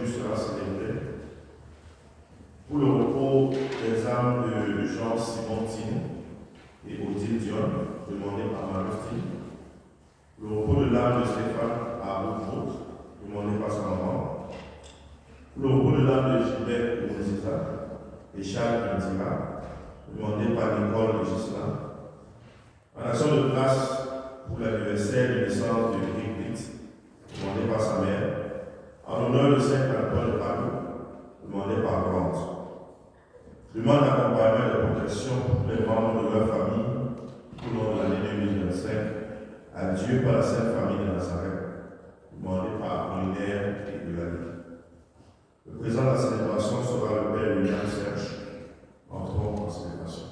aujourd'hui sera célébrée pour le repos des âmes de Jean-Simon Tine et Odile Dion, demandé par Marie-Stine. Le repos de l'âme de Stéphane Arouvot, demandé par sa maman. Le repos de l'âme de Gilbert Ouzisa et Charles Indira, demandé par Nicole et Gislain. En action de grâce pour l'anniversaire de naissance de Brigitte, demandé par sa mère. En l'honneur de Saint Antoine de Padoue, demandé par Grande. Demande d'accompagnement et de protection pour les membres de leur famille tout au long de l'année 2025 à Dieu par la Sainte Famille de Nazareth, demandé par Apollinaire et Eulalie. Le président de la célébration sera le Père William Serge. Entrons en célébration.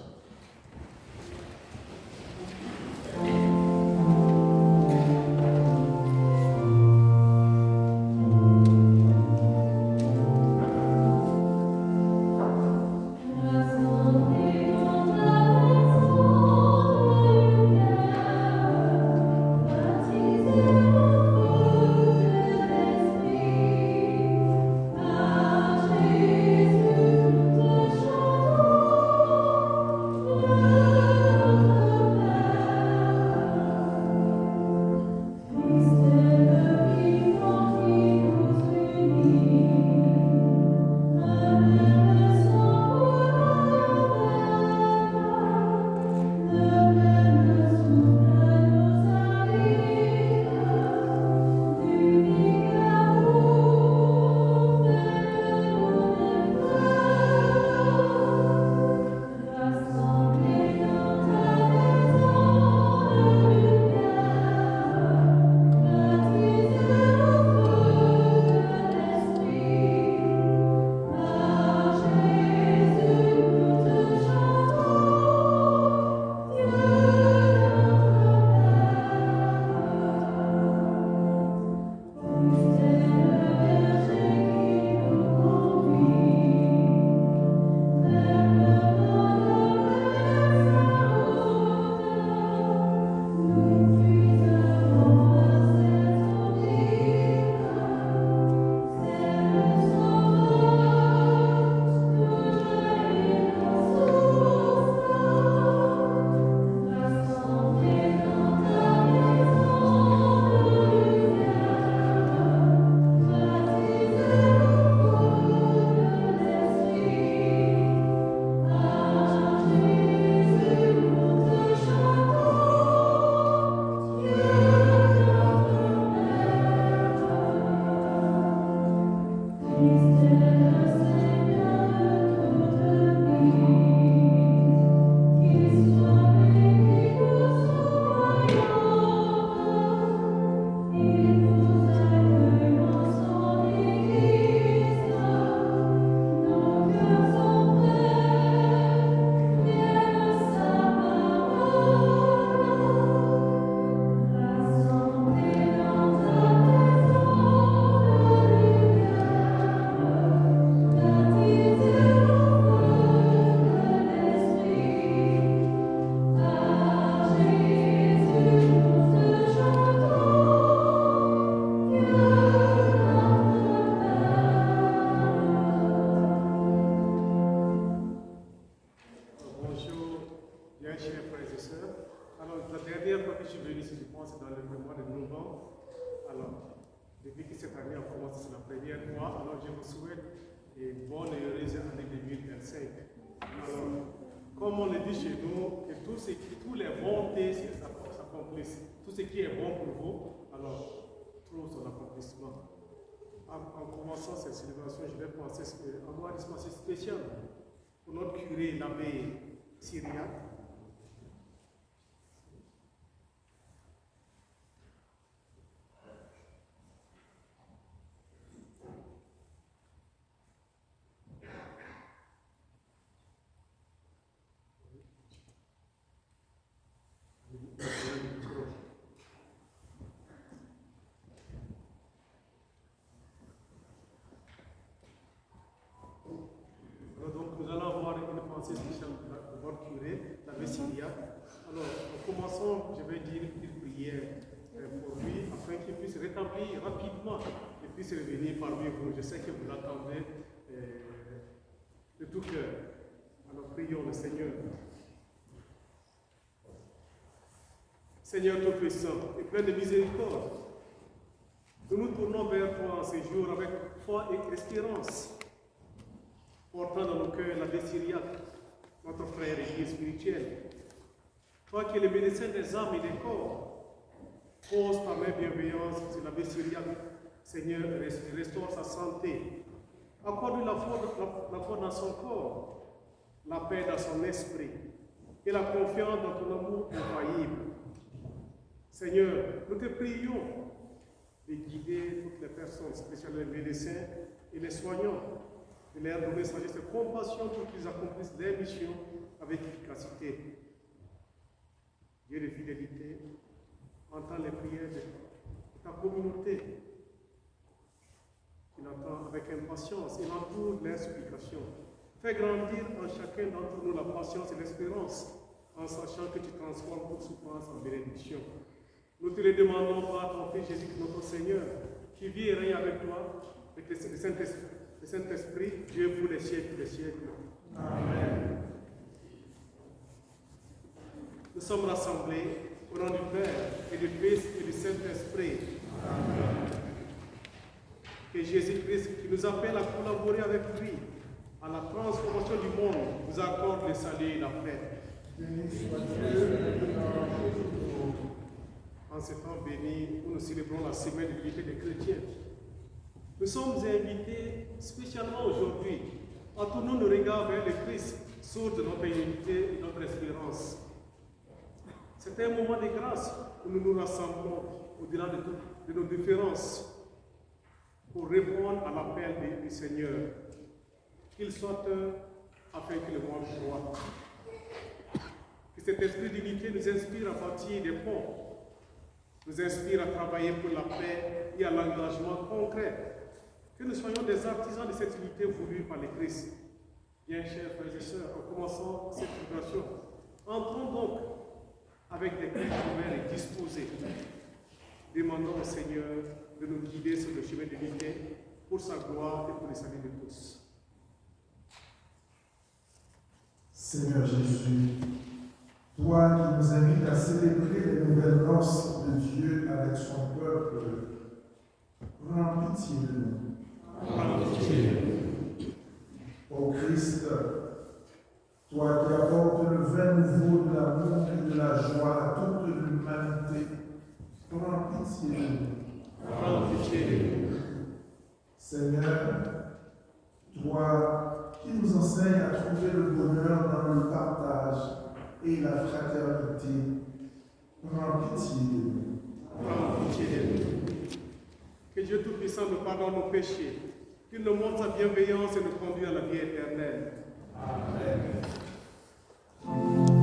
Comme on le dit chez nous, que tous les bontés s'accomplissent. Tout ce qui est bon pour vous, alors trouve son accomplissement. En commençant cette célébration, je vais penser qu'on doit dispenser spécial pour notre curé, l'abbé Syriaque. Donc nous allons avoir une pensée spéciale pour votre curé, l'abbé Syriaque. Alors, en commençant, je vais dire une petite prière pour lui, afin qu'il puisse rétablir rapidement puisse revenir parmi vous. Je sais que vous l'attendez de tout cœur. Alors prions le Seigneur. Seigneur Tout-Puissant et plein de miséricorde, nous nous tournons vers toi en ces jours avec foi et espérance, portant dans nos cœurs l'abbé Syriaque, notre frère et guide spirituel. Toi qui es le médecin des âmes et des corps, pose ta main bienveillance sur l'abbé Syriaque. Seigneur, restaure sa santé. Accorde-lui la foi dans son corps, la paix dans son esprit et la confiance dans ton amour infaillible. Seigneur, nous te prions de guider toutes les personnes, spécialement les médecins et les soignants, de leur donner sagesse et compassion pour qu'ils accomplissent leur mission avec efficacité. Dieu de fidélité, entends les prières de ta communauté, qui l'entend avec impatience et entoure leurs supplications. Fais grandir en chacun d'entre nous la patience et l'espérance, en sachant que tu transformes toute souffrance en bénédiction. Nous te le demandons par ton Fils Jésus, notre Seigneur, qui vit et règne avec toi, avec le Saint-Esprit, Dieu pour les siècles des siècles. Amen. Nous sommes rassemblés au nom du Père et du Fils et du Saint-Esprit. Amen. Que Jésus-Christ, qui nous appelle à collaborer avec lui à la transformation du monde, nous accorde le salut et la paix. Béni soit Dieu. En ce temps béni où nous célébrons la semaine de l'unité des chrétiens, nous sommes invités spécialement aujourd'hui à tourner nos regards vers le Christ, source de notre unité et notre espérance. C'est un moment de grâce où nous nous rassemblons au-delà de nos différences pour répondre à l'appel du Seigneur. Qu'il soit afin que le monde croit. Que cet esprit d'unité nous inspire à bâtir des ponts, nous inspire à travailler pour la paix et à l'engagement concret. Que nous soyons des artisans de cette unité voulue par le Christ. Bien, chers frères et sœurs, en commençant cette célébration, entrons donc avec des cœurs ouverts et disposés. Demandons au Seigneur de nous guider sur le chemin de l'unité pour sa gloire et pour le salut de tous. Seigneur Jésus, toi qui nous invites à célébrer les nouvelles noces de Dieu avec son peuple, prends pitié de nous. Prends pitié de nous. Ô Christ, toi qui apportes le vin nouveau de l'amour et de la joie à toute l'humanité, prends pitié de nous. Prends pitié de nous. Seigneur, toi qui nous enseignes à trouver le bonheur dans le partage et la fraternité, prends pitié de nous. Prends pitié de nous. Que Dieu Tout-Puissant nous pardonne nos péchés, qu'il nous montre sa bienveillance et nous conduise à la vie éternelle. Amen. Alleluia.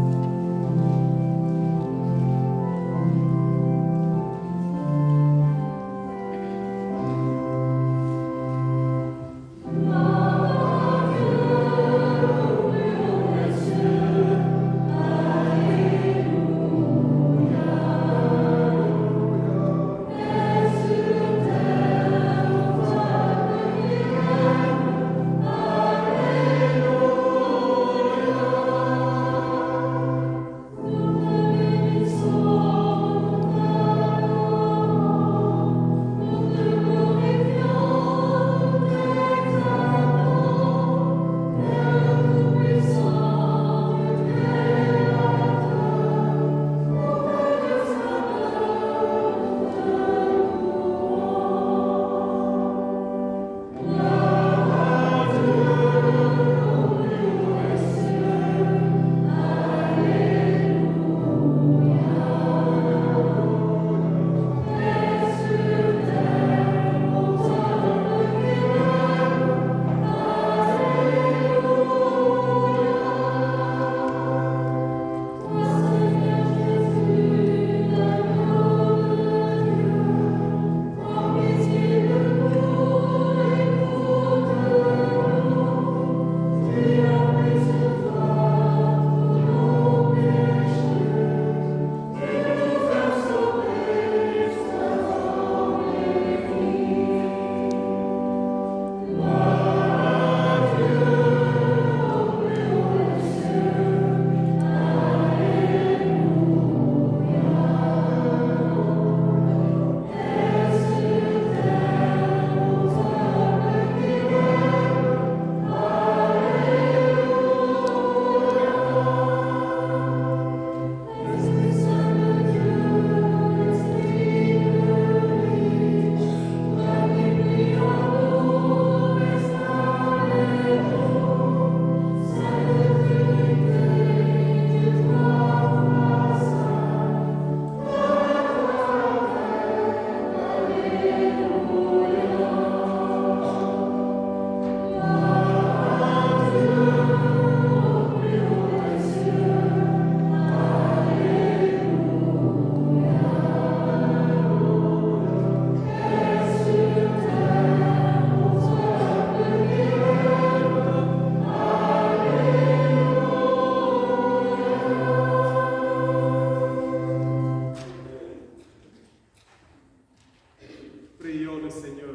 Seigneur.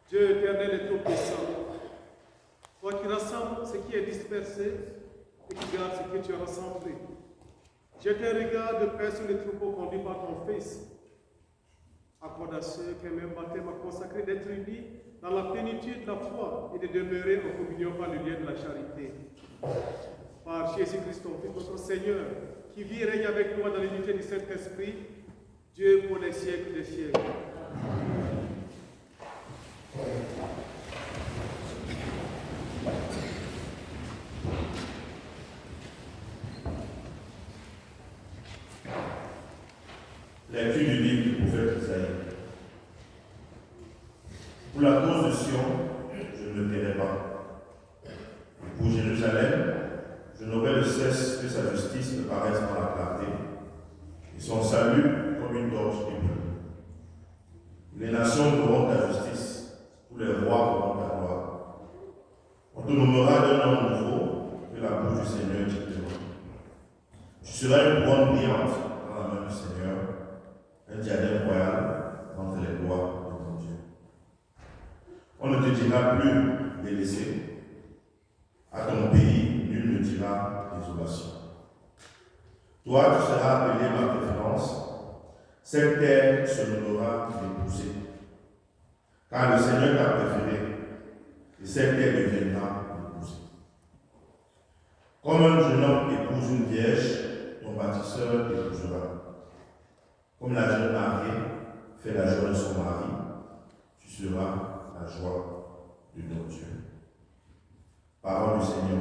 Dieu éternel et tout-puissant, toi qui rassembles ce qui est dispersé et qui garde ce que tu as rassemblé. Jette un regard de paix sur les troupeaux conduits par ton Fils. Accorde à ceux qui même baptême a consacré d'être unis dans la plénitude de la foi et de demeurer en communion par le lien de la charité. Par Jésus-Christ, ton Fils, notre Seigneur, qui vit et règne avec toi dans l'unité du Saint-Esprit, Dieu pour les siècles des siècles. Lecture du livre du prophète Isaïe. Pour la cause de Sion, je ne me tairai pas. Et pour Jérusalem, je n'aurai de cesse que sa justice me paraisse dans la clarté, et son salut comme une torche éblouie. Les nations verront ta justice, tous les rois verront ta gloire. On te nommera d'un nom nouveau que la bouche du Seigneur dictera. Tu seras une couronne brillante dans la main du Seigneur, un diadème royal entre les doigts de ton Dieu. On ne te dira plus délaissé. À ton pays, nul ne dira désolation. Toi, tu seras appelé ma préférence. Cette terre se nommera l'épousée. Car le Seigneur t'a préféré, et cette terre deviendra l'épousée. Comme un jeune homme épouse une vierge, ton bâtisseur t'épousera. Comme la jeune mariée fait la joie de son mari, tu seras la joie de notre Dieu. Parole du Seigneur.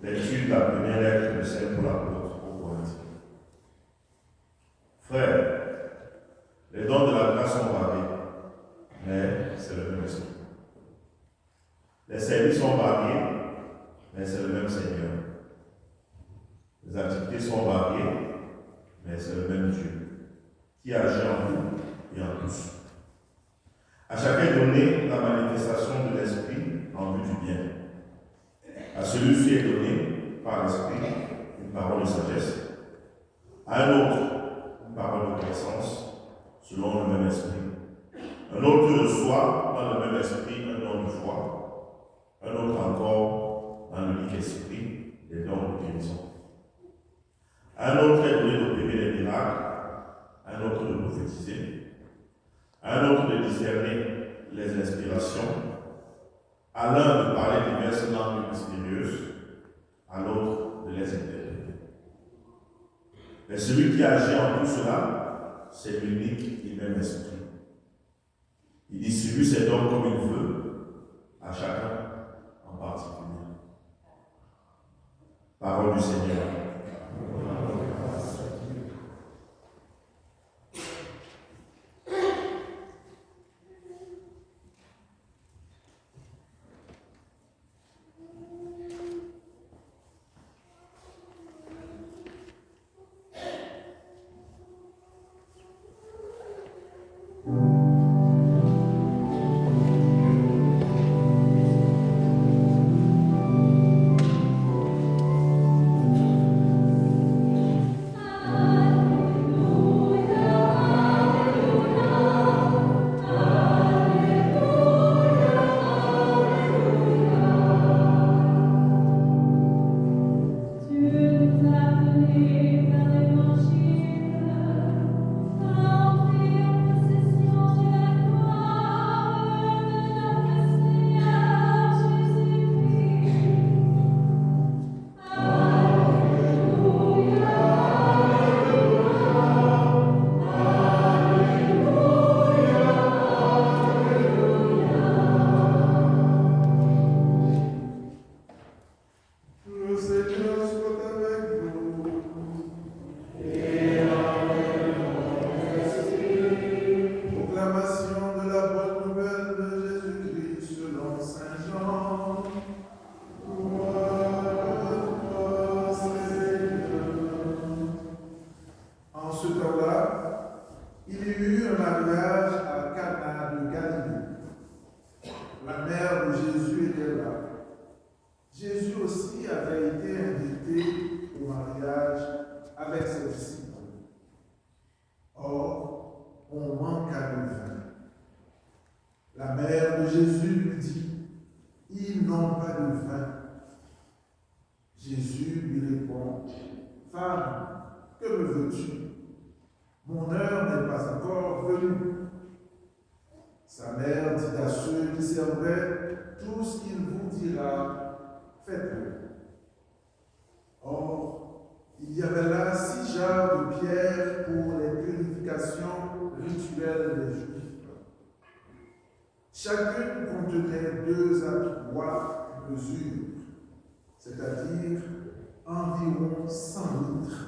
Lecture de la première lettre de Saint Paul apôtre aux Corinthiens. Frères, les dons de la grâce sont variés, mais c'est le même esprit. Les services sont variés, mais c'est le même Seigneur. Les activités sont variées, mais c'est le même Dieu, qui agit en nous et en tous. À chacun est donné la manifestation de l'Esprit en vue du bien. À celui-ci est donné, par l'Esprit, une parole de sagesse. À un autre, une parole de connaissance, selon le même Esprit. Un autre reçoit dans le même Esprit un don de foi. Un autre encore, dans l'unique Esprit, les dons de guérison. À un autre est donné d'opérer des miracles. À un autre de prophétiser. À un autre de discerner les inspirations. À l'un de parler diverses langues mystérieuses, à l'autre de les interpréter. Mais celui qui agit en tout cela, c'est l'unique et même esprit. Il distribue ses dons comme il veut, à chacun en particulier. Parole du Seigneur. Chacune contenait 2 à 3 mesures, c'est-à-dire environ 100 litres.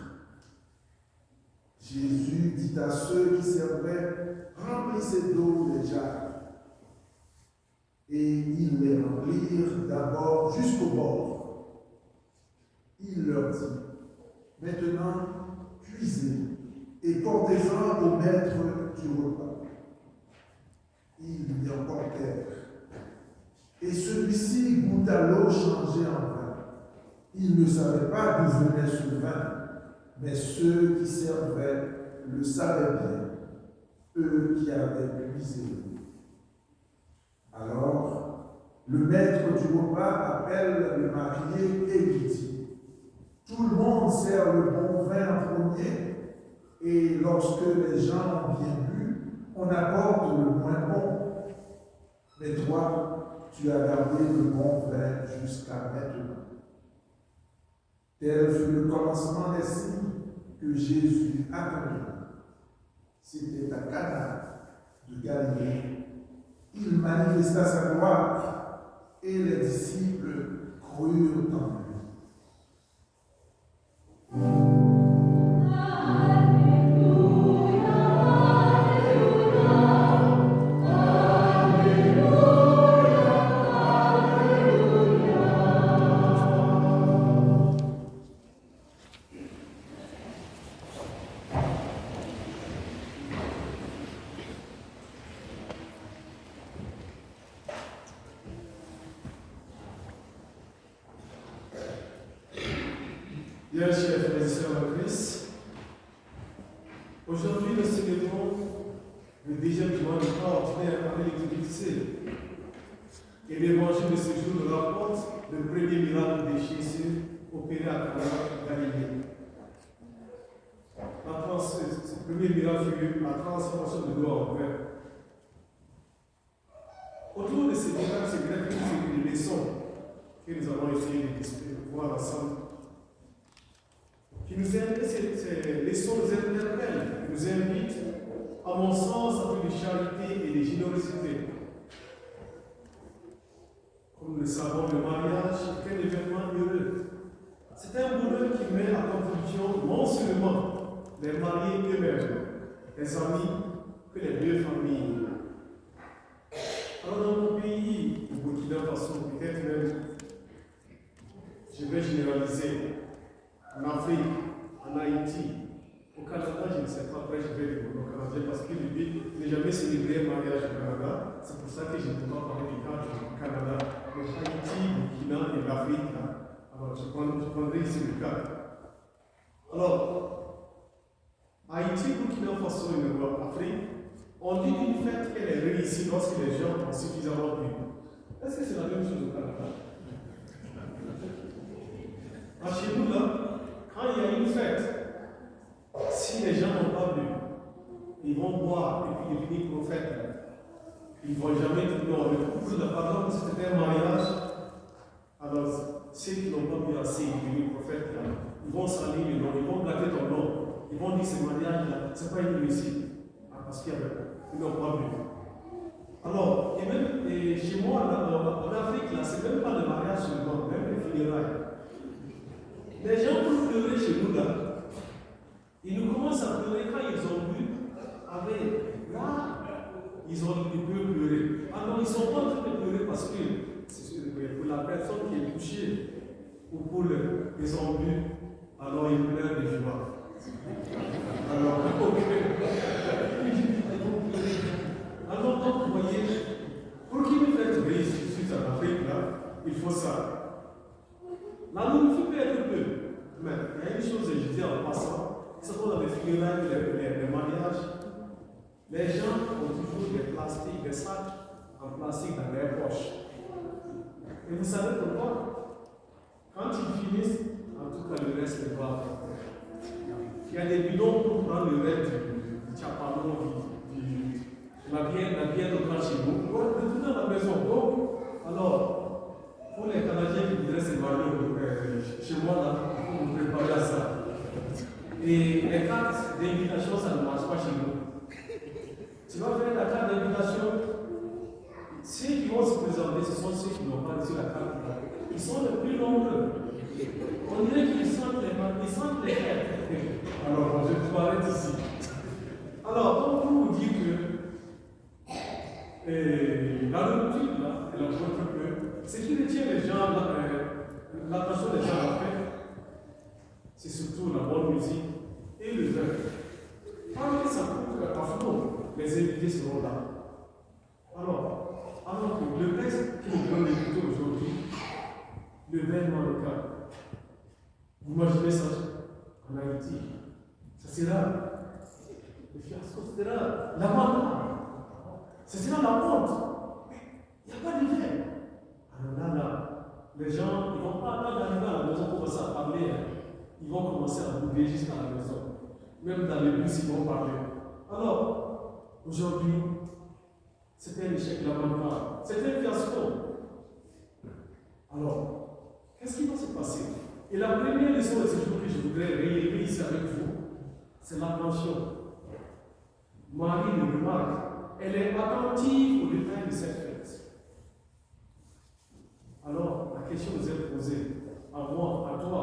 Jésus dit à ceux qui servaient, remplissez d'eau les jarres. Et ils les remplirent d'abord jusqu'au bord. Il leur dit, maintenant, puisez et portez-en au maître du repas. Ils y emportèrent. Et celui-ci goûta l'eau changée en vin. Il ne savait pas d'où venait ce vin, mais ceux qui servaient le savaient bien, eux qui avaient puisé l'eau. Alors, le maître du repas appelle le marié et lui dit, tout le monde sert le bon vin en premier, et lorsque les gens ont bien bu, on apporte le moins bon. Mais toi, tu as gardé le bon vin jusqu'à maintenant. Tel fut le commencement des signes que Jésus accomplit. C'était à Cana de Galilée. Il manifesta sa gloire et les disciples crurent en lui. Bien, chers frères et sœurs en Christ, aujourd'hui nous célébrons le deuxième dimanche du temps ordinaire avec l'Église. Et l'évangile de ce jour nous rapporte le premier miracle de Jésus opéré à Cana en Galilée. Ce premier miracle fut la transformation de l'eau en vin. Autour de ces miracles, c'est greffent une leçon que nous allons essayer de voir ensemble. Qui nous invite, ces leçons nous interpellent, nous invitent, à mon sens, à plus de charité et de générosité. Comme nous le savons, le mariage est un événement heureux. C'est un bonheur qui met à contribution non seulement les mariés eux-mêmes, les amis, que les deux familles. Alors dans mon pays, au Burkina Faso, peut-être même, je vais généraliser, en Afrique, en Haïti, au Canada, je ne sais pas, après je vais au Canada parce que le but n'est jamais célébré un mariage au Canada. C'est pour ça que je ne peux pas parler du cas du Canada, mais Haïti, Burkina et l'Afrique. Alors je prendrai ici le cas. Alors, Haïti, Burkina Faso et l'Afrique, on dit d'une fête qu'elle est réussie lorsque les gens ont suffisamment bu. Est-ce que c'est la même chose au Canada? Chez nous, là, quand il y a une fête, si les gens n'ont pas bu, ils vont boire et puis devenir prophètes. Ils ne vont jamais dire non. Le couple, par exemple, si c'était un mariage, alors ceux qui n'ont pas bu assez, ils deviennent prophètes, ils vont salir le nom, ils vont gâter ton nom. Ils vont dire ce mariage-là, ce n'est pas une réussite. Parce qu'ils n'ont pas bu. Alors, et même chez moi, en Afrique, là, c'est même pas le mariage seulement, même les funérailles. Les gens peuvent pleurer chez nous là. Ils nous commencent à pleurer quand ils ont bu. Avec là, ils peuvent pleurer. Alors ils ne sont pas en train de pleurer parce que c'est pour la personne qui est touchée ou pour les ont bu, alors ils pleurent de joie. Alors, alors donc, vous voyez, pour qu'il fasse réussite en Afrique là, il faut ça. La nourriture peut être peu, mais il y a une chose que je dis en passant, c'est qu'on a des funérailles, les mariages, les gens ont toujours des plastiques, des sacs en plastique dans leurs poches. Et vous savez pourquoi? Quand ils finissent, en tout cas le reste n'est pas. Il y a des bidons pour prendre le reste du chapalon, la bière locale chez vous, tout dans la maison. Donc, alors, pour les Canadiens qui voudraient se marier chez moi, là, il faut vous préparer à ça. Et les cartes d'invitation, ça ne marche pas chez nous. Tu vas faire la carte d'invitation. Ceux qui vont se présenter, ce sont ceux qui n'ont pas reçu la carte. Ils sont les plus nombreux. On dirait qu'ils sentent les fêtes. Alors, je vais arrêter ici. Alors, donc, pour vous dire que la nourriture, là, elle apporte un peu. Ce qui retient les gens, l'attention des gens à la fête, c'est surtout la bonne musique et le vin. Quand ça coûte à fond, les invités seront là. Alors que le texte qui nous donne l'écriture aujourd'hui, le vin local, vous imaginez ça en Haïti, ça sera le fiasco, ça sera la mort, ça sera la honte. Il n'y a pas de vin. Alors là, les gens, ils ne vont pas arriver à la maison pour commencer à parler. Ils vont commencer à bouger jusqu'à la maison. Même dans les bus, ils vont parler. Alors, aujourd'hui, c'est un échec lamentable. C'est un fiasco. Alors, qu'est-ce qui va se passer? Et la première leçon de ce jour que je voudrais relever ici avec vous, c'est l'attention. Marie le remarque. Elle est attentive aux détails de cette fête. Alors, la question nous est posée, à moi, à toi.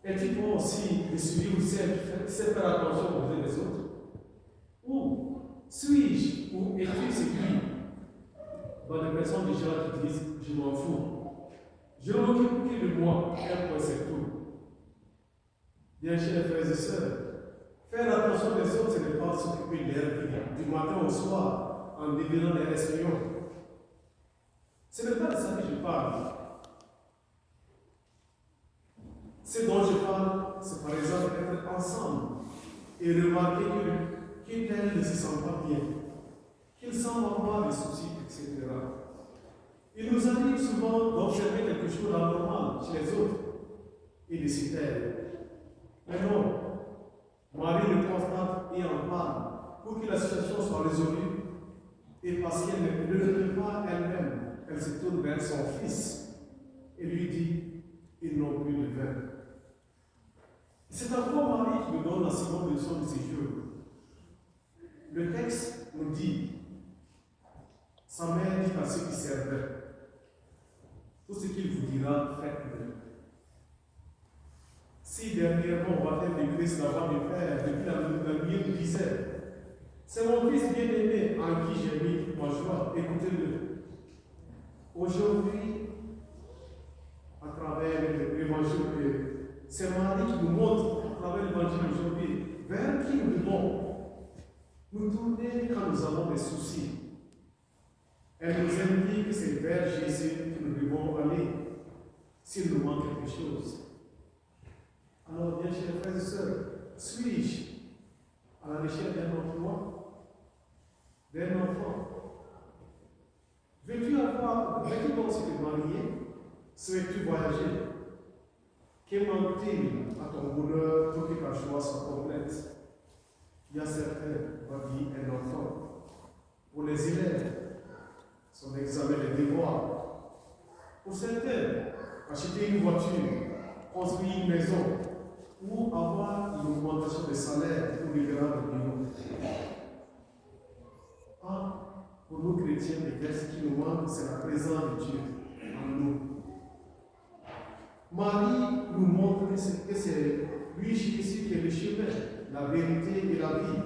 Est-il bon aussi de suivre c'est faire attention aux uns des autres? Ou suis-je ou es-tu séduit dans les personnes déjà qui disent je m'en fous? Je ne m'occupe que de moi, un point c'est tout. Bien chers frères et sœurs, faire attention des autres, ce n'est pas s'occuper de leur vie du matin au soir en devenant des espions. Ce n'est pas de ça que je parle. Ce dont je parle, c'est par exemple être ensemble et remarquer que tel ne se sent pas bien, qu'il semble avoir des soucis, etc. Il nous arrive souvent d'observer quelque chose d'anormal chez les autres et de s'y taire. Mais non, Marie le constate et en parle pour que la situation soit résolue et parce qu'elle ne le fait pas elle-même, elle se tourne vers son fils et lui dit ils n'ont plus de vin. C'est encore Marie qui nous donne la seconde leçon de ces jours. Le texte nous dit sa mère dit à ceux qui servaient tout ce qu'il vous dira, faites-le. Si dernièrement on va faire l'église d'avoir du Père, depuis la nuit nous disait c'est mon fils bien-aimé en qui j'ai mis ma joie, écoutez-le. Aujourd'hui, à travers l'évangile, c'est Marie qui nous montre, à travers l'évangile aujourd'hui, vers qui nous devons nous tourner quand nous avons des soucis. Elle nous indique que c'est vers Jésus que nous devons aller s'il nous manque quelque chose. Alors, bien chers frères et sœurs, suis-je à la recherche d'un emploi, d'un enfant? Veux-tu donc se marier? Souhaites-tu voyager? Que manque-t-il à ton bonheur pour que ta joie soit complète? Il y a certains, on va dire, un enfant. Pour les élèves, son examen de devoir. Pour certains, acheter une voiture, construire une maison ou avoir une augmentation de salaire pour libérer le bureau. Pour nous chrétiens, ce qui nous manque, c'est la présence de Dieu en nous. Marie nous montre que c'est lui, Jésus, qui est le chemin, la vérité et la vie.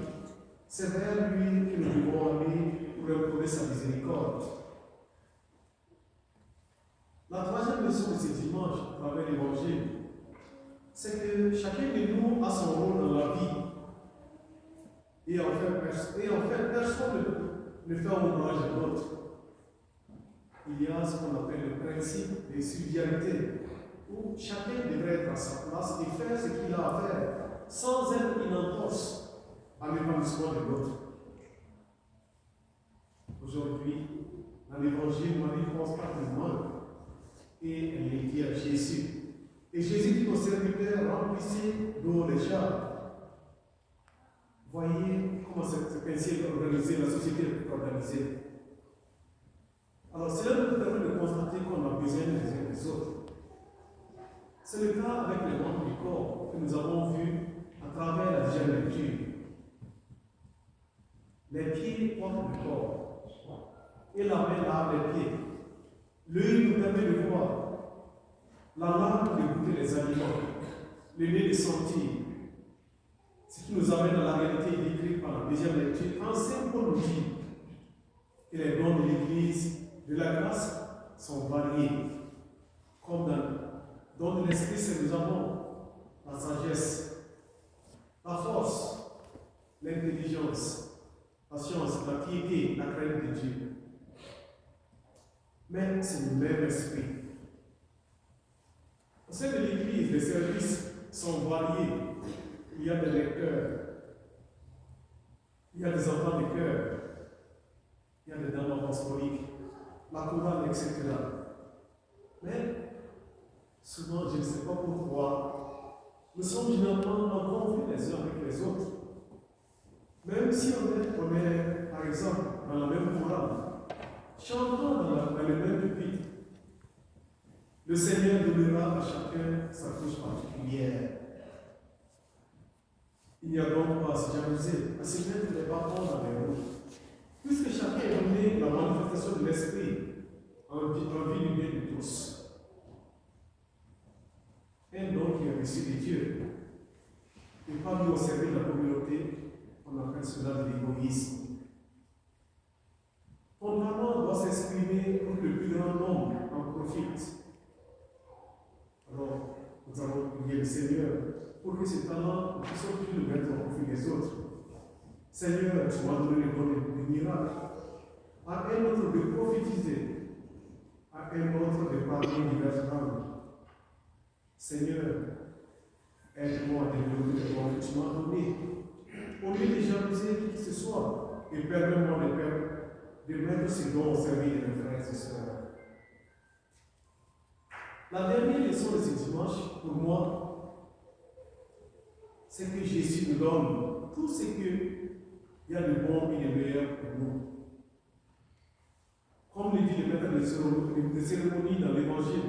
C'est vers lui que nous devons aller pour retrouver sa miséricorde. La troisième leçon de ce dimanche, à travers l'Évangile, c'est que chacun de nous a son rôle dans la vie. Et en fait personne ne fait ombrage à l'autre. Il y a ce qu'on appelle le principe de subsidiarité, où chacun devrait être à sa place et faire ce qu'il a à faire, sans être une entorse à l'épanouissement de l'autre. Aujourd'hui, dans l'Évangile, Marie constate le manque et elle est dit à Jésus. Et Jésus dit aux serviteurs, remplissez d'eau les jarres. Voyez comment c'est ainsi organisé, la société est organisée. Alors, cela nous permet de constater qu'on a besoin les uns des autres. C'est le cas avec les membres du corps que nous avons vu à travers la deuxième lecture. Les pieds portent le corps et la main lave les pieds. L'œil nous permet de voir, la langue de goûter les aliments, le nez de sentir. Ce qui nous amène à la réalité décrite par la deuxième lecture. En Saint Paul nous dit que les dons de l'Église de la grâce sont variés. Comme dans le don de l'Esprit, nous avons la sagesse, la force, l'intelligence, la science, la piété, la crainte de Dieu. Mais c'est le même esprit. Au sein de l'Église, les services sont variés. Il y a des lecteurs, il y a des enfants de cœur, il y a des dames apostoliques, la chorale, etc. Mais souvent, je ne sais pas pourquoi, nous sommes généralement en conflit les uns avec les autres. Même si on est, par exemple, dans la même chorale, chantant dans le même pupitre, le Seigneur donnera à chacun sa touche particulière. Il n'y a donc pas à se jalouser, à se mettre les bâtons dans les roues. Puisque chacun est donné la manifestation de l'Esprit en vie du bien de tous. Un don qui est reçu de Dieu. servir la communauté, on appelle cela de l'égoïsme. Ton talent doit s'exprimer pour que le plus grand nombre en profite. Alors, nous allons prier le Seigneur pour que ce talent, nous puissions plus le mettre au profit des autres. Seigneur, tu m'as donné le don des miracles. À un autre de prophétiser, à un autre de parler diverses langues. Seigneur, aide-moi à développer le don que tu m'as donné. Au lieu de jalouser qui que ce soit, et permets-moi de mettre ces dons au service de mes frères et sœurs. La dernière leçon de ce dimanche, pour moi, c'est que Jésus nous donne tout ce qu'il y a de bon et de meilleur pour nous. Comme le dit le maître de cérémonie dans l'Évangile,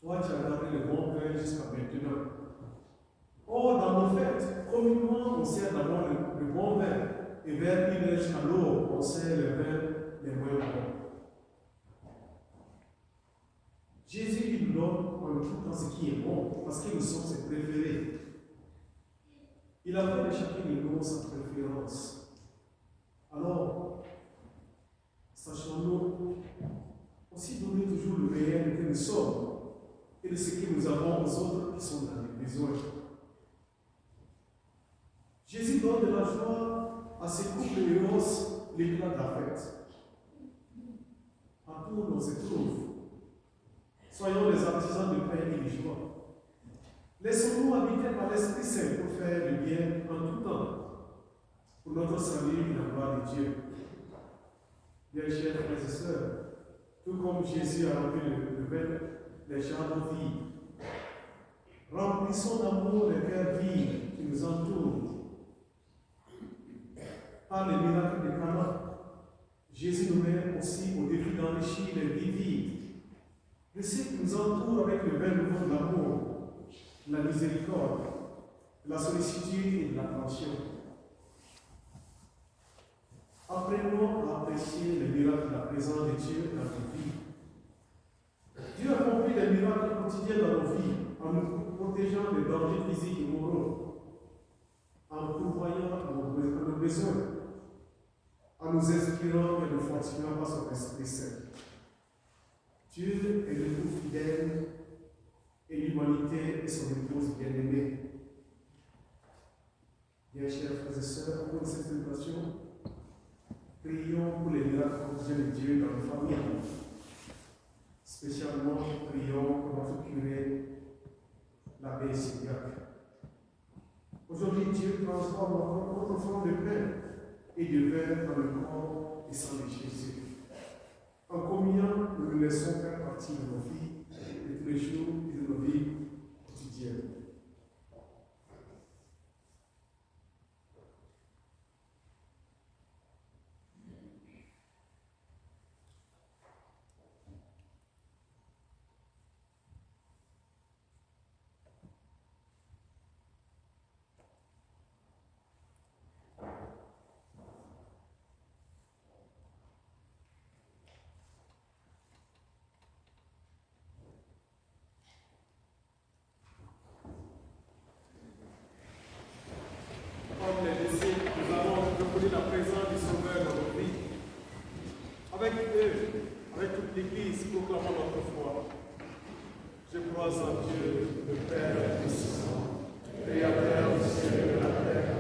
toi tu as gardé le bon vin jusqu'à maintenant. Or, dans nos fêtes, communément, on sert d'abord le bon vin, et vers une heure jusqu'à l'eau, on sert le vin les moins bons. Jésus il nous donne en tout temps ce qui est bon, parce que nous sommes ses préférés. Il a fait de chacun de nous sa préférence. Alors, sachons-nous aussi donner toujours le meilleur que nous sommes et de ce que nous avons aux autres qui sont dans les besoins. Jésus donne de la joie à ses couples et hausse l'éclat de la fête. À tout on se trouve. Soyons les artisans de paix et de joie. Laissons-nous habiter par l'Esprit Saint pour faire le bien en tout temps, pour notre salut et la gloire de Dieu. Bien chers frères et sœurs, tout comme Jésus a rempli le verre, les jardins vides, remplissons d'amour les cœurs vides qui nous entourent. Par les miracles de Cana, Jésus nous met aussi au défi d'enrichir les vies vides de ceux qui nous entourent avec le vin nouveau de l'amour, de la miséricorde, de la sollicitude et de l'attention. Apprenons à apprécier les miracles de la présence de Dieu dans nos vies. Dieu accomplit des miracles quotidiens dans nos vies en nous protégeant des dangers physiques et moraux, en pourvoyant à nos besoins, en nous inspirant et nous fortifiant par son Esprit Saint. Dieu est le tout fidèle et l'humanité est son épouse bien-aimée. Bien chers frères et sœurs, au cours de cette célébration, prions pour les miracles quotidiens de Dieu dans nos familles. Spécialement, prions pour notre curé, l'abbé Sidiac. Aujourd'hui, Dieu transforme notre forme de pain et de vin dans le corps et sang de Jésus. En communion, nous nous laissons faire partie de nos vies, de tous les jours et de nos vies quotidiennes. l'Église proclamant notre foi. Je crois en Dieu, le Père puissant, Créateur du ciel et de la terre,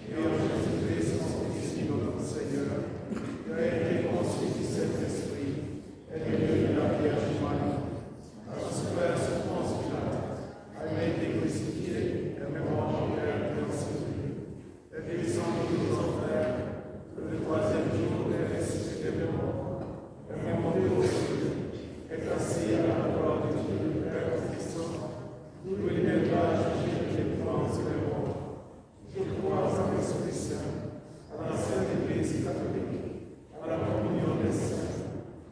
et en Jésus-Christ, son Fils, notre Seigneur, qui a été conçu du Saint-Esprit, et né de la Vierge Marie, a souffert sous Ponce Pilate, a été crucifié, et mort en terre, et enseveli, et descendu aux enfers, le troisième jour est ressuscité des morts, est monté aux cieux, est assis à la droite de Dieu, le Père Tout-Puissant, d'où il viendra juger les vivants et les morts. Je crois en l'Esprit Saint, à la Sainte Église catholique, à la communion des saints,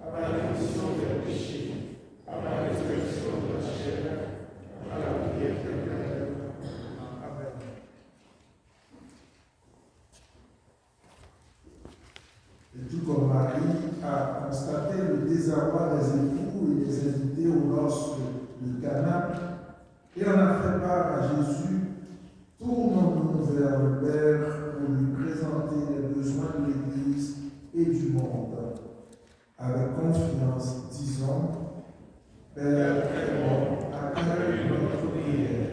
à la rémission des péchés, à la résurrection de la chair, à la vie éternelle. Amen. Et tout comme Marie a constaté le désarroi des époux et des invités aux noces de Cana, et en a fait part à Jésus, tournons-nous vers le Père pour lui présenter les besoins de l'Église et du monde. Avec confiance, disons, Père très bon, accueille notre prière.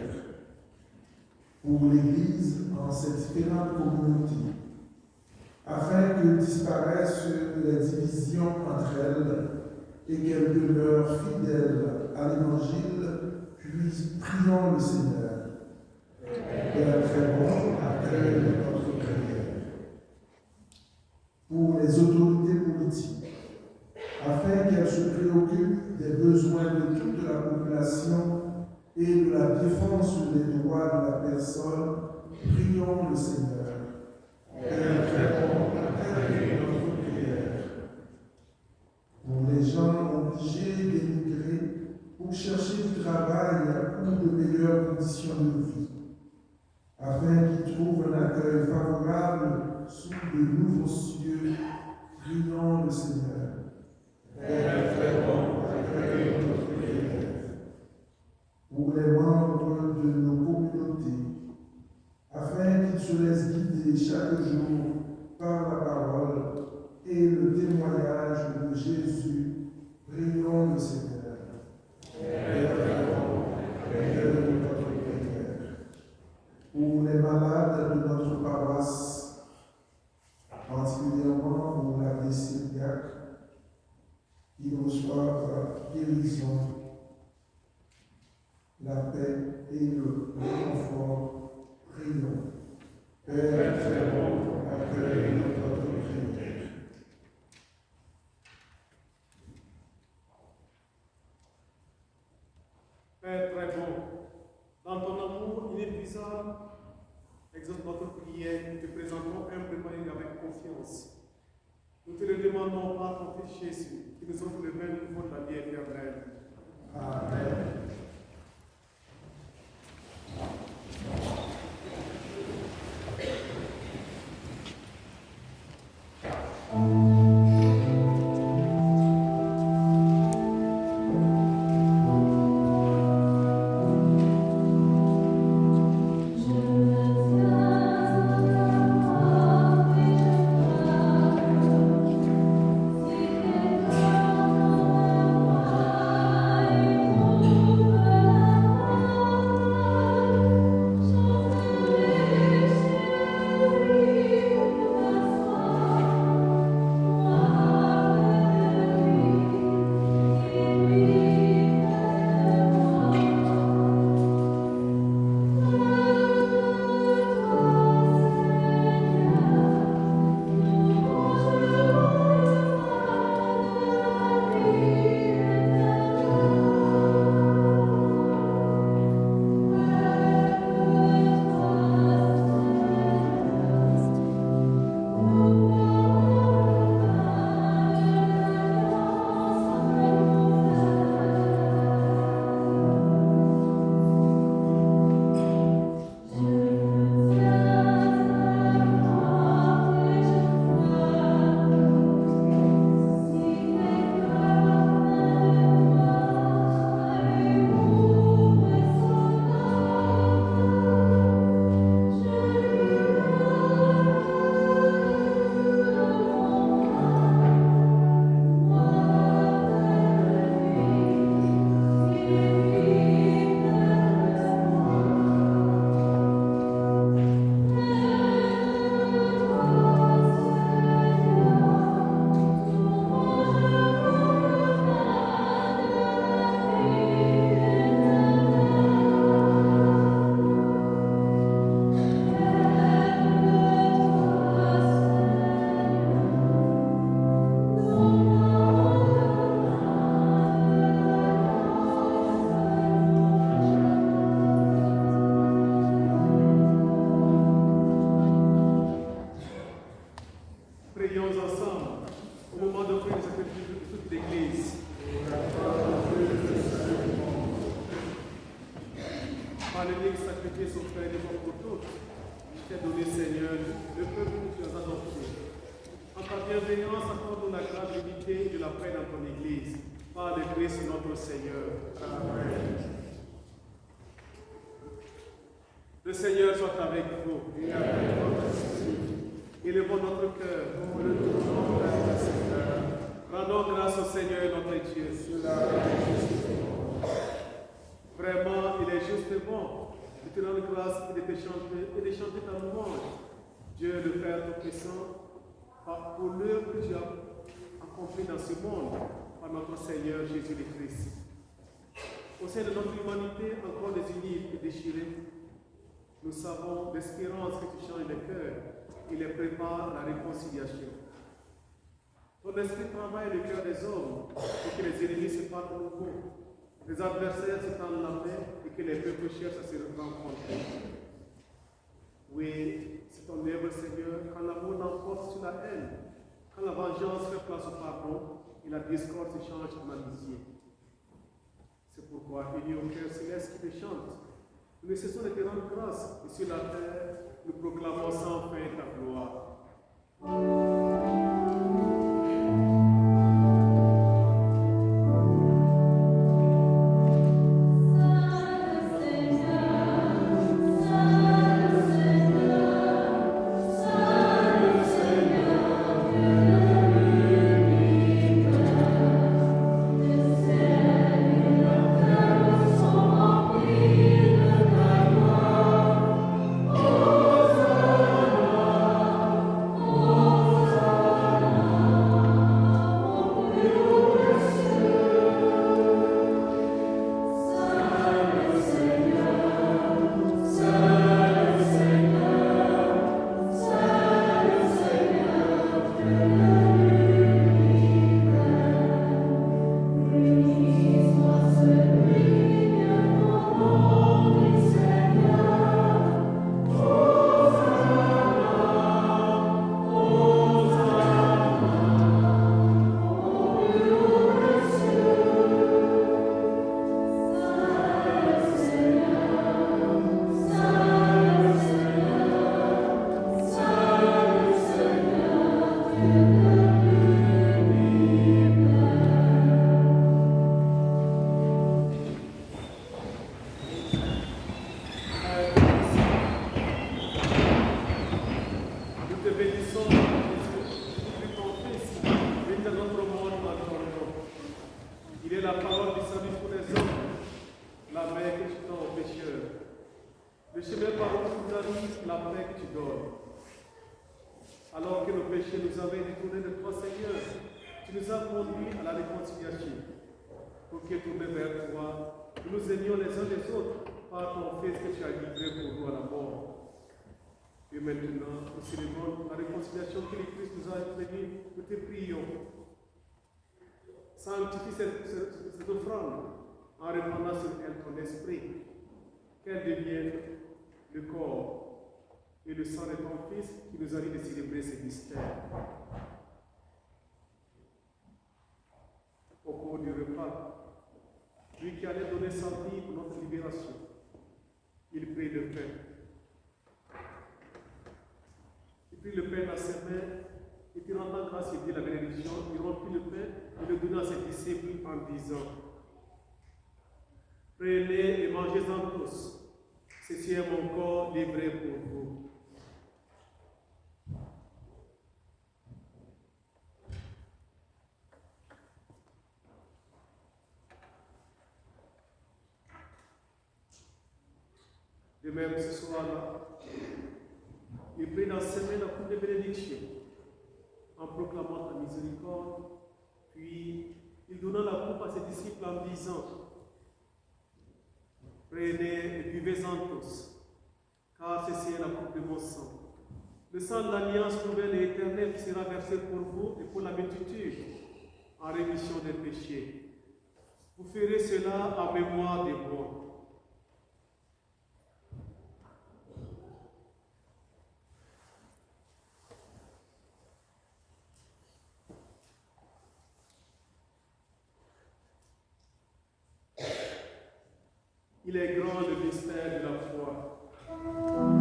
Pour l'Église en cette différente communauté, afin que disparaissent les divisions entre elles et qu'elles demeurent fidèles à l'Évangile, puis prions le Seigneur. Père très bon, accueille notre prière. Pour les autorités politiques, afin qu'elles se préoccupent des besoins de toute la population et de la défense des droits de la personne, prions le Seigneur. Père très bon, accueille notre prière. Pour les gens obligés d'émigrer pour chercher du travail ou de meilleures conditions de vie, afin qu'ils trouvent un accueil favorable sous de nouveaux cieux, prions le Seigneur. Père très bon, accueille notre prière. Pour les membres de nos communautés, afin qu'ils se laissent guider chaque jour par la parole et le témoignage de Jésus, prions le Seigneur. Père très bon, accueille notre prière. Pour les malades de notre paroisse, particulièrement pour l'abbé Syriac, qu'ils reçoivent guérison, la paix et le réconfort, prions. Père très bon, accueille notre prière. Père très bon, dans ton amour inépuisable, exauce notre prière, nous te présentons humblement et avec confiance. Nous te le demandons par ton Fils Jésus, qui nous offre le même niveau de la vie éternelle. Amen. Par l'unique sacrifice au Père et pour tous, tu t'es donné, Seigneur, le peuple que tu as adopté. En ta bienveillance, accorde-nous la grâce de l'unité et de la paix dans ton Église, par le Christ notre Seigneur. Amen. Le Seigneur soit avec vous. Et avec votre esprit. Élevons notre cœur. Rendons grâce au Seigneur notre Dieu. Vraiment, il est juste et bon de te rendre grâce et de chanter ta louange. Dieu le Père Tout-Puissant, pour l'œuvre que tu as accomplie dans ce monde par notre Seigneur Jésus le Christ. Au sein de notre humanité encore désunie et déchirée, nous savons l'espérance que tu changes les cœurs et les prépares à la réconciliation. Ton esprit travaille le cœur des hommes pour que les ennemis se partent de nouveau, les adversaires se tendent la main et que les peuples cherchent à se rencontrer. Oui, c'est ton œuvre, Seigneur, quand l'amour l'emporte sur la haine, quand la vengeance fait place au pardon et la discorde se change en amitié. C'est pourquoi, unis au cœur céleste qui te chante, nous ne cessons de te rendre grâce et sur la terre, nous proclamons sans fin ta gloire. Sanctifie cette offrande en répandant sur elle ton esprit, qu'elle devienne le corps et le sang de ton Fils qui nous arrive de célébrer ces mystères. Au cours du repas, lui qui allait donner sa vie pour notre libération, il prit le pain. Il prit le pain dans ses mains. Et puis, rendant grâce, il dit la bénédiction, il rompit le pain et le donna à ses disciples en disant: prenez et mangez-en tous, ceci est mon corps livré pour vous. De même, ce soir-là, il prit dans ses mains la coupe de bénédiction, en proclamant ta miséricorde, puis il donna la coupe à ses disciples en disant: prenez et buvez-en tous, car ceci est la coupe de mon sang. Le sang de l'alliance nouvelle et éternelle qui sera versé pour vous et pour la multitude, en rémission des péchés. Vous ferez cela en mémoire de moi. Il est grand le mystère de la foi. Amen.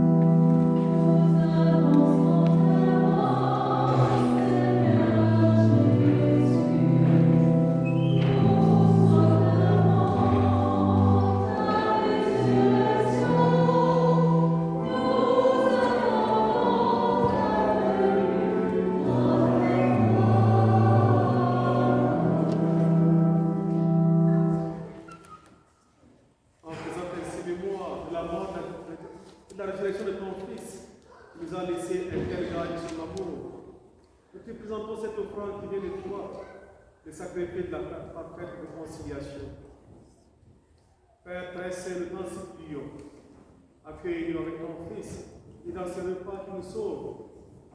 la résurrection de ton Fils, tu nous as laissé un tel gage sur l'amour. Nous te présentons cette offrande qui vient de toi, le sacrifice de la parfaite réconciliation. Père très saint, nous t'en supplions, accueille-nous avec ton Fils, et dans ce repas qui nous sauve,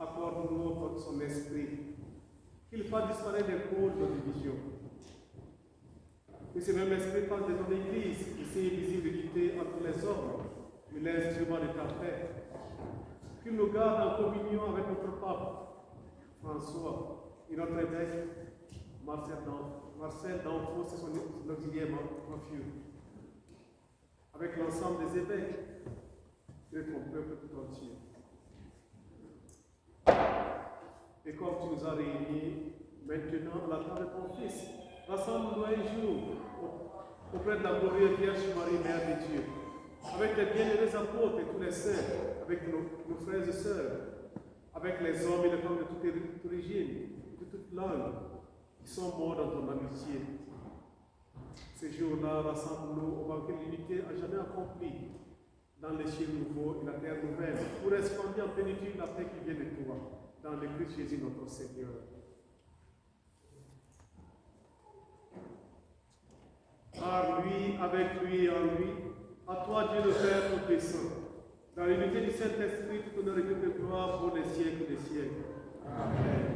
accorde-nous son esprit, qu'il fasse disparaître les causes de division. Que ce même esprit fasse de ton Église, ici visibilité entre les hommes, l'instrument de ta paix, qu'il nous garde en communion avec notre pape, François, et notre évêque, Marcel d'Anfos et son auxiliaire Mathieu, avec l'ensemble des évêques et de ton peuple tout entier. Et comme tu nous as réunis maintenant à la table de ton Fils, rassemble-nous un jour auprès de la glorieuse Vierge Marie, Mère de Dieu, avec les bienheureux apôtres et tous les saints, avec nos frères et sœurs, avec les hommes et les femmes de toute origine, de toute langue, qui sont morts dans ton amitié. Ces jours-là, rassemble-nous au banquet de l'unité à jamais accompli, dans les cieux nouveaux et la terre nouvelle, pour resplendir en plénitude la paix qui vient de toi, dans le Christ Jésus notre Seigneur. Par lui, avec lui et en lui, à toi Dieu le Père Tout-Puissant, dans l'unité du Saint-Esprit, tout honneur et toute gloire pour les siècles des siècles. Amen.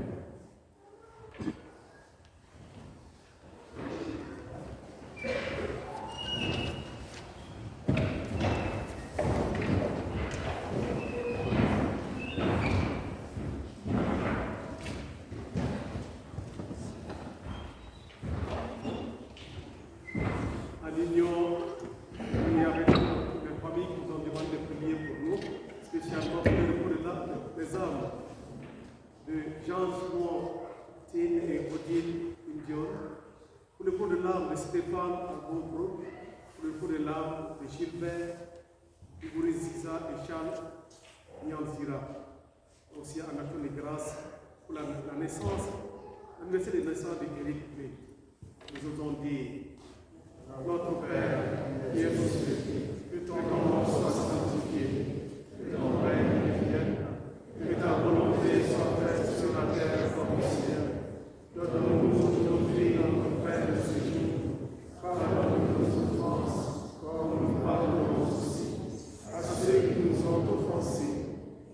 Stéphane Agobro, pour le coup de l'âme de Gilbert, Ivouri Ziza et Charles Nyanzira. Aussi en action de grâce pour la naissance, l'anniversaire de naissance d'Éric P. Nous osons dire, notre Père, qui es aux cieux, que ton nom soit sanctifié, que ton règne vienne, que ta volonté soit faite sur la terre comme au ciel. Donne-nous aujourd'hui notre pain de ce jour. Pardonne-nous nos offenses, comme nous pardonnons aussi à ceux qui nous ont offensés,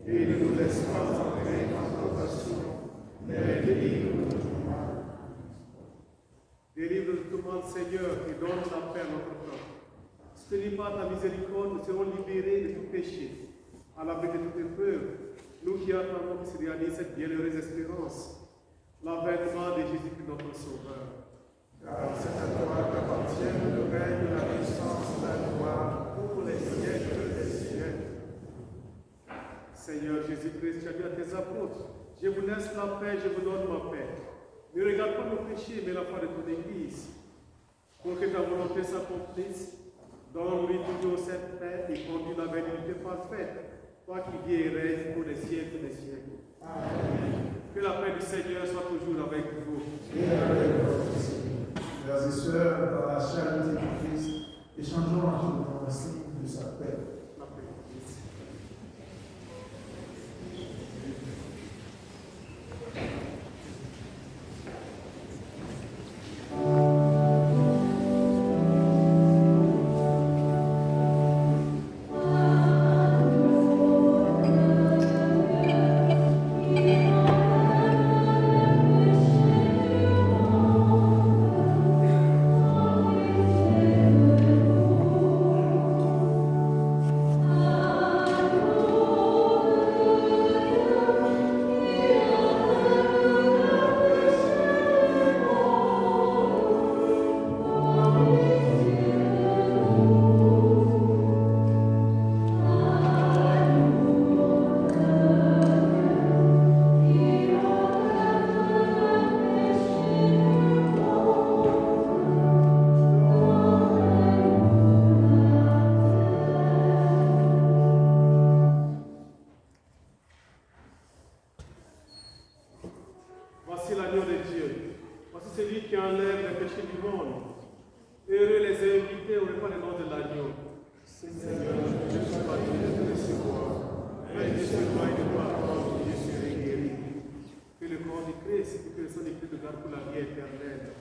et ne nous laisse pas entrer dans la tentation, mais délivre-nous de tout mal. Délivre de tout mal, Seigneur, et donne la paix à notre temps. Si tu n'es pas ta miséricorde, nous serons libérés de tout péché, à l'abri de toute épreuve, nous qui attendons que se réalise cette bienheureuse espérance, l'avènement de Jésus-Christ notre Sauveur. Car c'est à toi qu'appartiennent le règne, la puissance, la gloire pour les siècles des siècles. Seigneur Jésus-Christ, tu as dit à tes apôtres, je vous laisse la paix, je vous donne ma paix. Ne regarde pas nos péchés, mais la foi de ton Église. Pour que ta volonté s'accomplisse, donne-lui toujours cette paix et conduis la bénédiction parfaite, toi qui viens et règnes pour les siècles des siècles. Amen. Que la paix du Seigneur soit toujours avec vous. Et avec votre aussi. Frères et sœurs, par la charité du Christ, échangeons entre nous un signe de sa paix. La paix du Christ. garde pour la vie éternelle.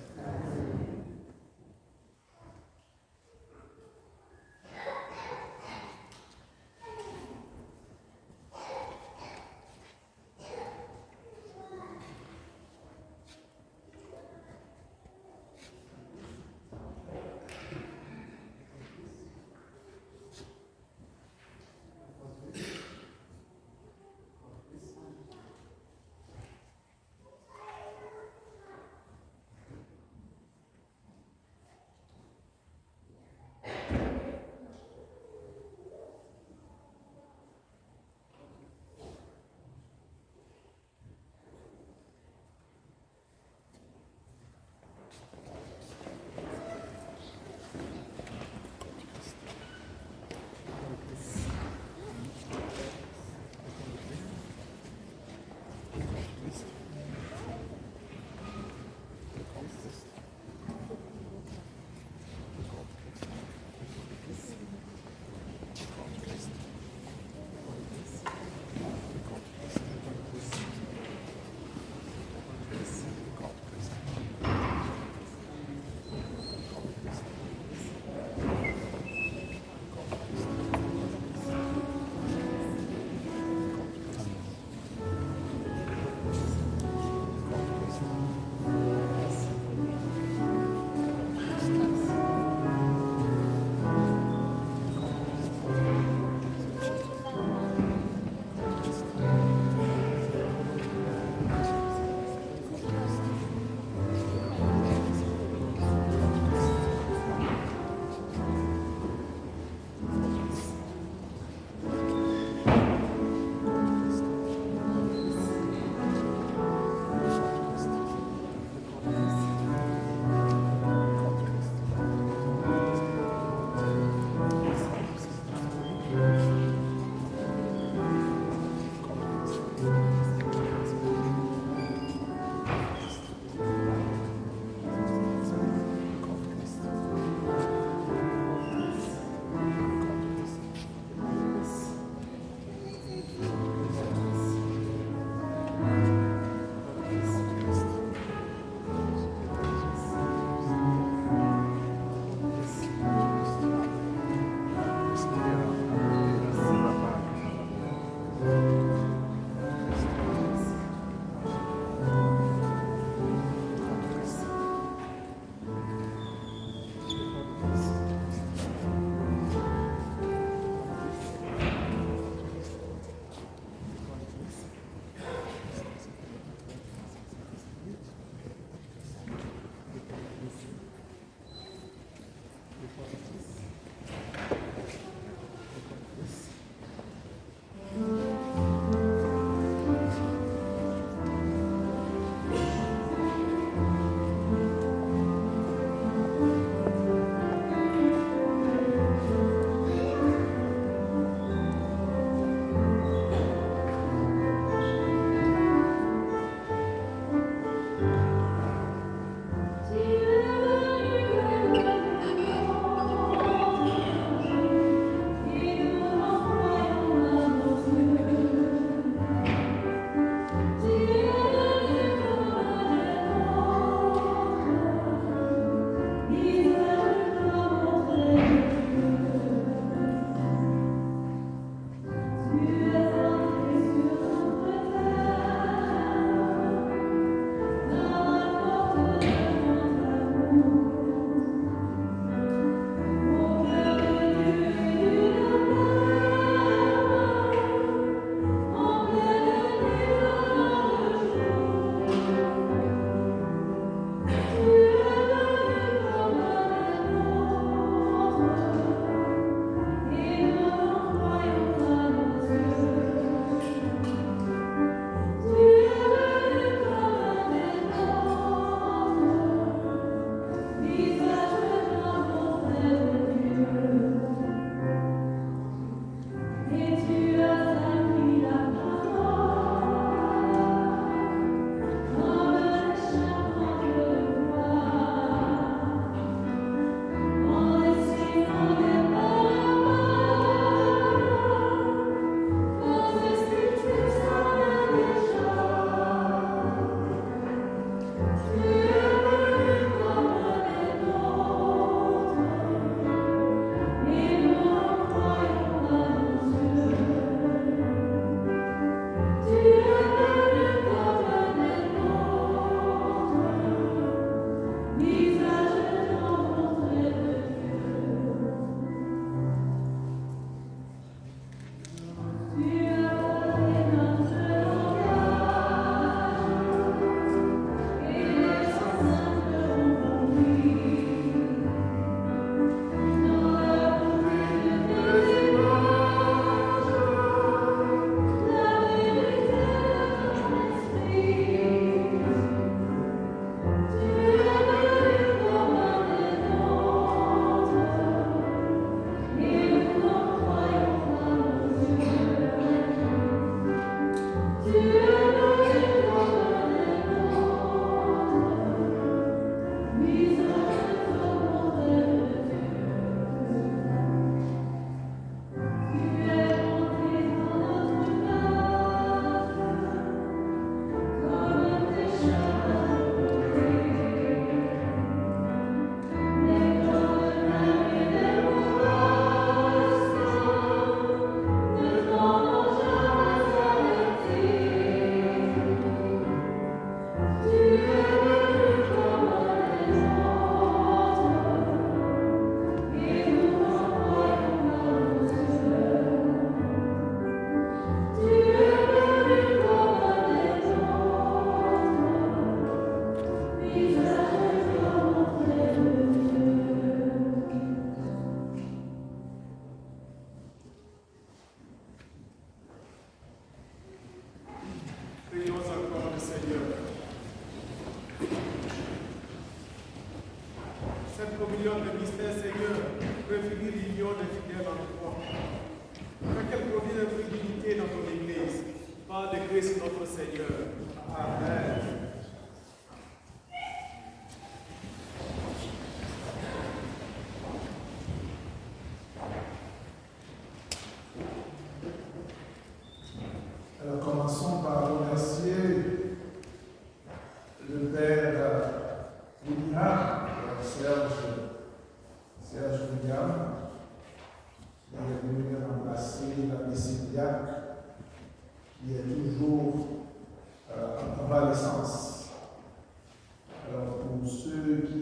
produire notre dignité dans ton Église, par le Christ notre Seigneur. Amen. Alors commençons par remercier le Père William, Serge William, qui est venu remplacer l'abbé Cyriaque, qui est toujours en convalescence. Alors pour ceux qui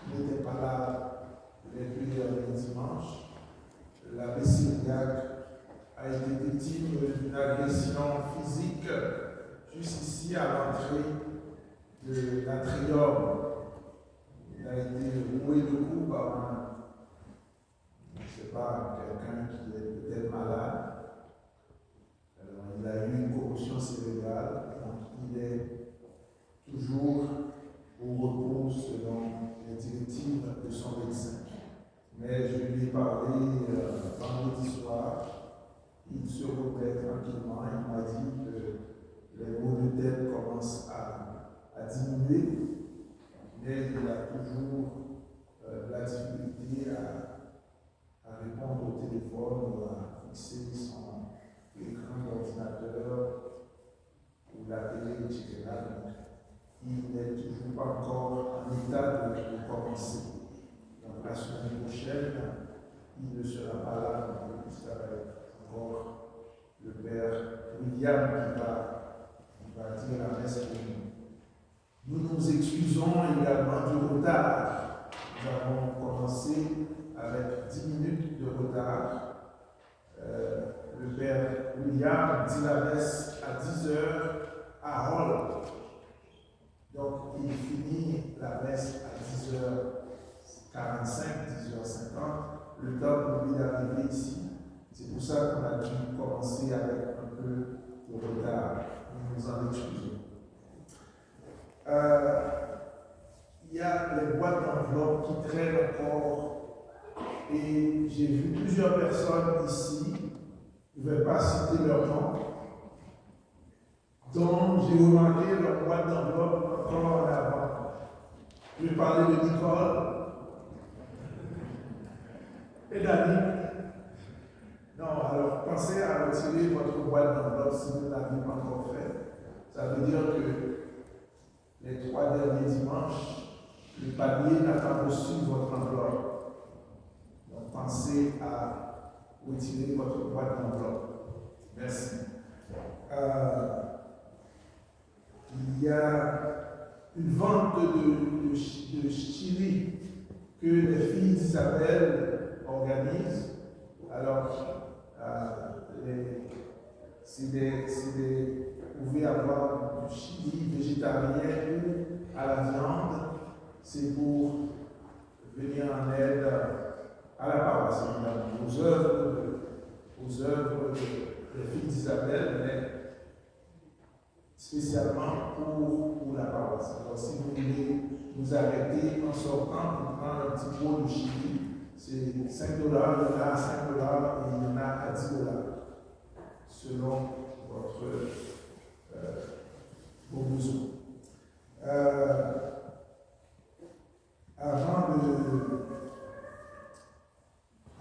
n'étaient pas là les 2 derniers dimanches, l'abbé Cyriaque a été victime d'une agression physique juste ici à l'entrée de l'atrium. Il a été roué de coups par je ne sais pas, quelqu'un qui est peut-être malade. Alors, il a eu une commotion cérébrale, donc il est toujours au repos selon les directives de son médecin. Mais je lui ai parlé vendredi soir. Il se remet tranquillement. Il m'a dit que les maux de tête commencent à diminuer, mais il a toujours la difficulté à répondre au téléphone ou à fixer son écran d'ordinateur ou la télé, etc. Donc, il n'est toujours pas encore en état de commencer. Donc, la semaine prochaine, il ne sera pas là, donc ça va être encore le Père William qui va dire la messe pour nous. Nous nous excusons également du retard. Nous avons commencé avec 10 minutes de retard. Le Père William dit la messe à 10h à Hall. Donc il finit la messe à 10h45, 10h50, le temps pour lui d'arriver ici. C'est pour ça qu'on a dû commencer avec un peu de retard. Nous nous en excusons. Il y a les boîtes d'enveloppes qui traînent encore. Et j'ai vu plusieurs personnes ici, je ne vais pas citer leur nom, dont j'ai remarqué leur boîte d'enveloppe encore en avant. Je vais parler de Nicole et Dani. Non, alors pensez à retirer votre boîte d'enveloppe si vous ne l'avez pas encore fait. Ça veut dire que les 3 derniers dimanches, le panier n'a pas reçu votre enveloppe. Donc pensez à retirer votre boîte d'enveloppe. Merci. Il y a une vente de chili que les filles d'Isabelle organisent. Alors, vous pouvez avoir du chili végétarien ou à la viande. C'est pour venir en aide à la paroisse, aux œuvres des filles d'Isabelle, mais spécialement pour la paroisse. Alors, si vous voulez vous arrêter en sortant pour prendre un petit pot de chili, c'est 5 $, il y en a à 5 $ et il y en a à 10 $, selon vos besoins.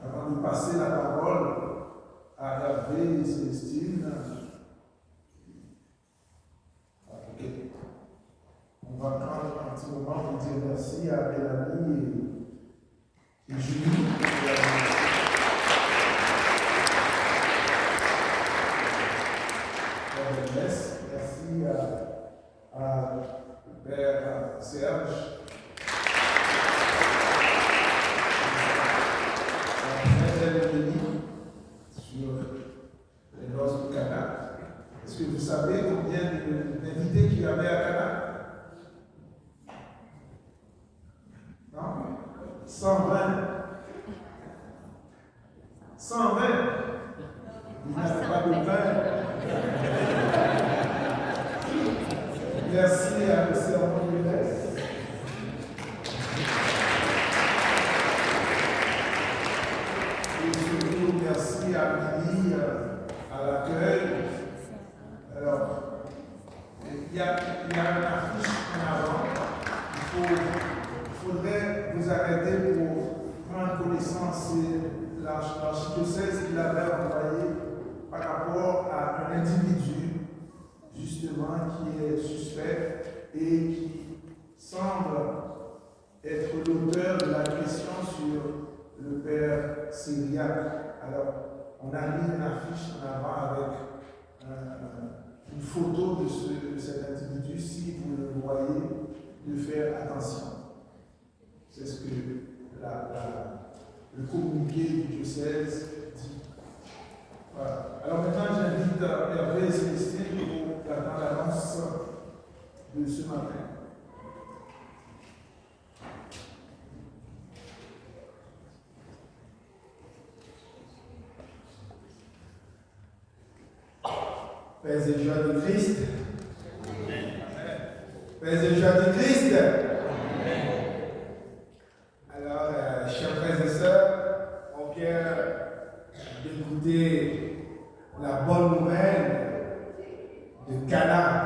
Avant de passer la parole à Hervé et Célestine, on va prendre un petit moment pour dire merci à Mélanie et Julie. Merci à le Père Serge. Sur les noces de Cana. Est-ce que vous savez combien d'invités qu'il y avait à Cana? Non? 120. 120. Il n'y avait pas de pain. Merci à le servant de messe. Et surtout, merci à Camille à l'accueil. Alors, il y a une affiche en avant. Il faudrait vous arrêter pour prendre connaissance de l'archidiocèse qu'il avait envoyé par rapport à un individu, justement, qui est suspect et qui semble être l'auteur de l'agression sur le père Syriac. Alors, on a mis une affiche en avant avec une photo de cet individu. Si vous le voyez, de faire attention. C'est ce que le communiqué du diocèse dit. Voilà. Alors maintenant, j'invite Hervé et Célestine pour la bande-annonce de ce matin. Père et joie de Christ. Père et joie de Christ. Alors, chers frères et sœurs, on vient d'écouter la bonne nouvelle de Cana,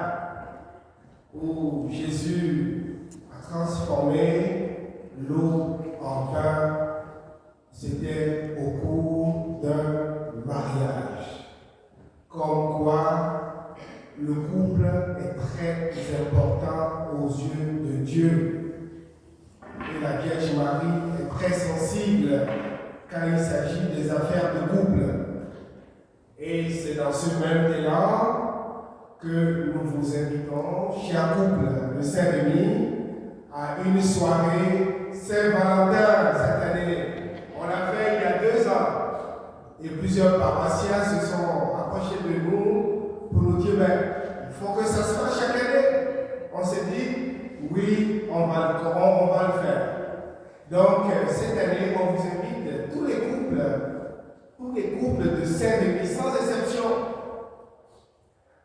où Jésus a transformé l'eau en vin. C'était au cours d'un mariage. Comme quoi, le couple est très important aux yeux de Dieu. Et la Vierge Marie est très sensible quand il s'agit des affaires de couple. Et c'est dans ce même élan que nous vous invitons, chers couples de Saint-Rémy, à une soirée Saint-Valentin cette année. On l'a fait il y a 2 ans. Et plusieurs paroissiens se sont approchés de nous pour nous dire, il faut que ça se fasse chaque année. On s'est dit, oui, on va le faire. Donc, cette année, on vous invite, tous les couples de Saint-Rémy, sans exception,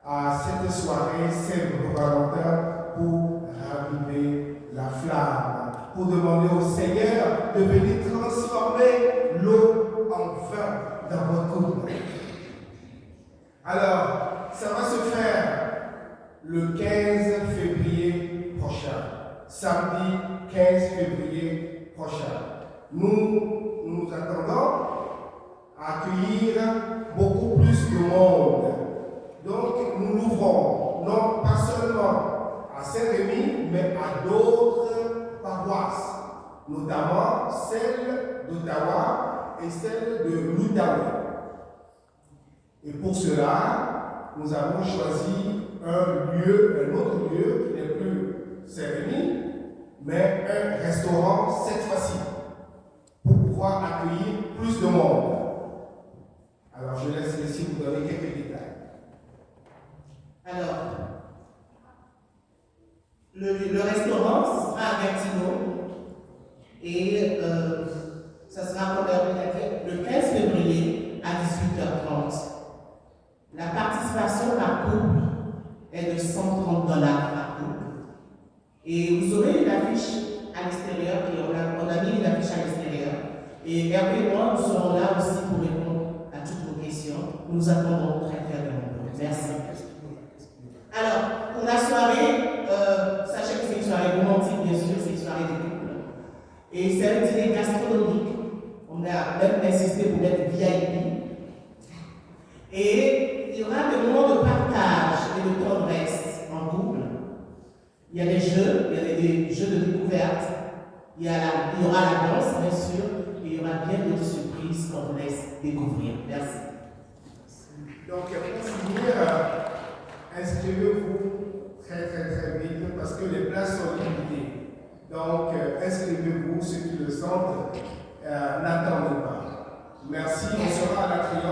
à cette soirée Saint-Valentin pour raviver la flamme, pour demander au Seigneur de venir transformer l'eau en vin dans votre couple. Alors, ça va se faire le 15 février prochain, samedi 15 février prochain. Nous attendons à accueillir beaucoup plus de monde. Donc, nous l'ouvrons, non pas seulement à Saint-Rémy, mais à d'autres paroisses, notamment celle d'Ottawa et celle de l'Outaouais. Et pour cela, nous avons choisi un autre lieu qui n'est plus Saint-Rémy, mais un restaurant cette fois-ci, pour pouvoir accueillir plus de monde. Alors, je laisse ici vous donner quelques détails. Alors, le restaurant, ce sera à Gatineau et ça sera comme le 15 février à 18h30. La participation par couple est de $130 par couple. Et vous aurez une affiche à l'extérieur, et on a mis une affiche à l'extérieur. Et Hervé et moi, nous serons là aussi pour répondre à toutes vos questions. Nous nous attendons très très bien. Merci. Alors, pour la soirée, sachez que c'est une soirée romantique, bien sûr, c'est une soirée de couple. Et c'est un dîner gastronomique. On a même insisté pour être VIP. Et il y aura des moments de partage et de tendresse en couple. Il y a des jeux, des jeux de découverte. Il y aura la danse, bien sûr, et il y aura bien d'autres surprises qu'on vous laisse découvrir. Merci. Donc, pour finir, inscrivez-vous très vite parce que les places sont limitées. Donc, inscrivez-vous, ceux qui le sentent, n'attendez pas. Merci, on sera à la triomphe.